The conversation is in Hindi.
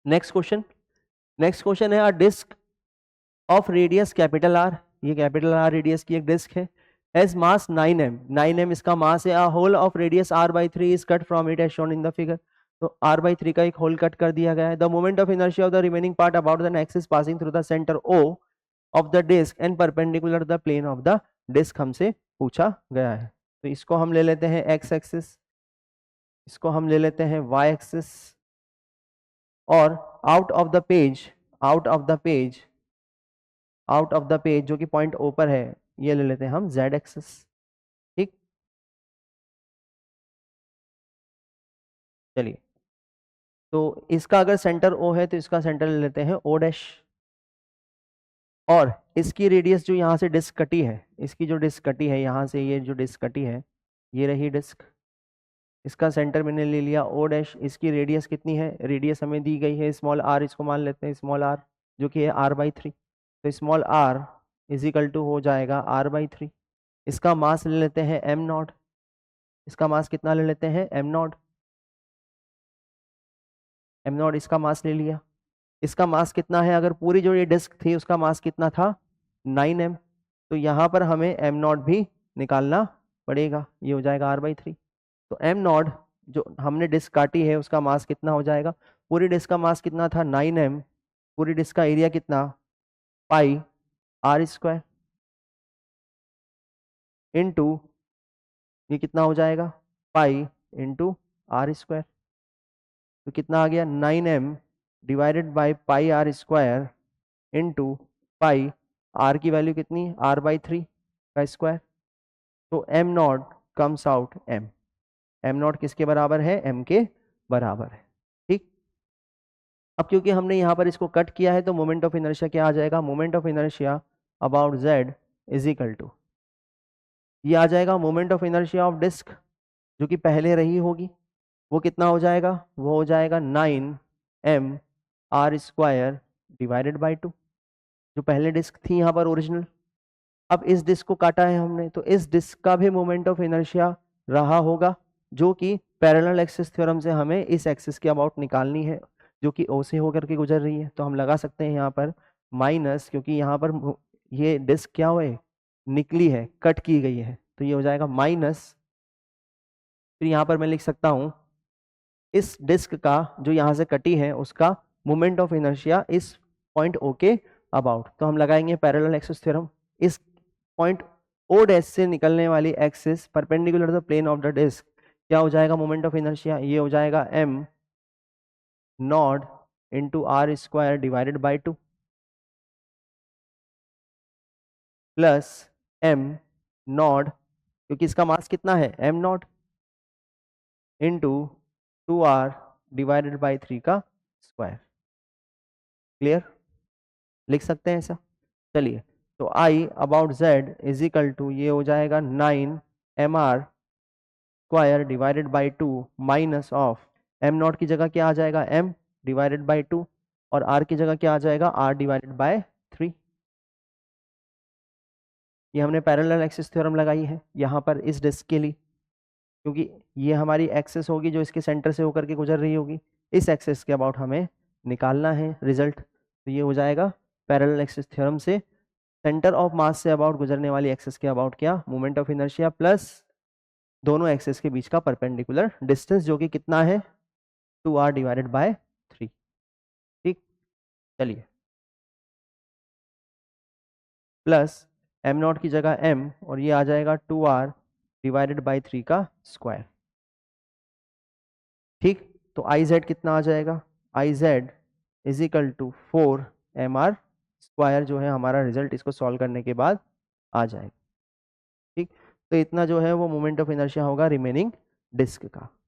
नेक्स्ट क्वेश्चन है a disc of radius capital R, ये कैपिटल आर रेडियस की एक डिस्क है, एज मास 9m, 9m इसका मास है, a hole of radius r/3 is cut from it as shown in the figure. तो r/3 का एक होल कट कर दिया गया है। The moment of inertia of the remaining part about the axis passing through the centre O of the disc and perpendicular the plane of the disc हमसे पूछा गया है। तो इसको हम ले लेते हैं x एक्सिस, इसको हम ले लेते हैं y एक्सिस, और out of the page, out of the page, out of the page जो कि पॉइंट ओ पर है, ये ले लेते हैं हम z एक्सिस। ठीक, चलिए, तो इसका अगर सेंटर O है तो इसका सेंटर ले लेते हैं O डैश, और इसकी रेडियस जो यहाँ से डिस्क कटी है, इसकी जो डिस्क कटी है यहाँ से, ये जो डिस्क कटी है, ये रही डिस्क, इसका सेंटर मैंने ले लिया O डैश। इसकी रेडियस कितनी है, रेडियस हमें दी गई है स्मॉल r, इसको मान लेते हैं स्मॉल r जो कि है r/3। तो small r is equal to हो जाएगा r/3। इसका मास ले लेते हैं m नॉट, इसका मास कितना ले लेते हैं m नॉट, m नॉट इसका मास ले लिया। इसका मास कितना है, अगर पूरी जो ये डिस्क थी उसका मास कितना था 9m, तो यहाँ पर हमें m नॉट भी निकालना पड़ेगा, ये हो जाएगा r/3। तो m नॉट जो हमने डिस्क काटी है उसका मास कितना हो जाएगा, पूरी डिस्क का मास कितना था 9m, पूरी डिस्क का एरिया कितना पाई r² इंटू, ये कितना हो जाएगा पाई इंटू r²। तो कितना आ गया 9m divided by pi r² into pi, r की वैल्यू कितनी r/3 का स्क्वायर। तो m not comes out m, m not किसके बराबर है, m के बराबर है। ठीक, अब क्योंकि हमने यहाँ पर इसको कट किया है तो मोमेंट ऑफ इनर्शिया क्या आ जाएगा, moment of inertia about z is equal to, ये आ जाएगा moment of inertia of disc जो कि पहले रही होगी, वो कितना हो जाएगा, वो हो जाएगा 9m r² डिवाइडेड बाई 2, जो पहले डिस्क थी यहाँ पर ओरिजिनल। अब इस डिस्क को काटा है हमने, तो इस डिस्क का भी मोमेंट ऑफ इनर्शिया रहा होगा, जो कि पैरेलल एक्सिस थ्योरम से हमें इस एक्सिस के अबाउट निकालनी है, जो कि O से होकर के गुजर रही है। तो हम लगा सकते हैं यहाँ पर माइनस, क्योंकि यहाँ पर ये डिस्क क्या हुए, निकली है, कट की गई है, तो ये हो जाएगा माइनस। फिर यहाँ पर मैं लिख सकता हूँ इस डिस्क का जो यहाँ से कटी है उसका मोमेंट ऑफ इनर्शिया इस पॉइंट O के अबाउट। तो हम लगाएंगे पैरेलल एक्सिस थ्योरम, इस पॉइंट O डैश से निकलने वाली axis perpendicular the plane of the disc, क्या हो जाएगा मोमेंट ऑफ इनर्शिया, ये हो जाएगा m not into r² divided by 2 plus m not, क्योंकि इसका मास कितना है m not into 2r divided by 3 का स्क्वायर। क्लियर, लिख सकते हैं ऐसा। चलिए, तो I about Z is equal to, ये हो जाएगा 9mr² divided by 2 minus of m naught की जगह क्या आ जाएगा m डिवाइडेड बाई 2, और r की जगह क्या आ जाएगा r डिवाइडेड बाय 3। ये हमने पैरेलल एक्सिस थ्योरम लगाई है यहाँ पर इस डिस्क के लिए, क्योंकि ये हमारी एक्सिस होगी जो इसके सेंटर से होकर के गुजर रही होगी, इस एक्सिस के अबाउट हमें निकालना है रिजल्ट। तो ये हो जाएगा पैरेलल एक्सिस थ्योरम से centre of mass say about गुजरने वाली एक्सिस के अबाउट क्या, मोमेंट ऑफ इनर्शिया प्लस दोनों एक्सिस के बीच का परपेंडिकुलर डिस्टेंस जो कि कितना है 2r डिवाइडेड बाय 3। ठीक, चलिए, प्लस m नॉट की जगह m, और ये आ जाएगा 2r डिवाइडेड बाई 3 का स्क्वायर। ठीक, तो iz कितना आ जाएगा, iz is equal to 4mr² जो है हमारा रिजल्ट, इसको सॉल्व करने के बाद आ जाएगा। ठीक, तो इतना जो है वो मोमेंट ऑफ इनर्शिया होगा रिमेनिंग डिस्क का।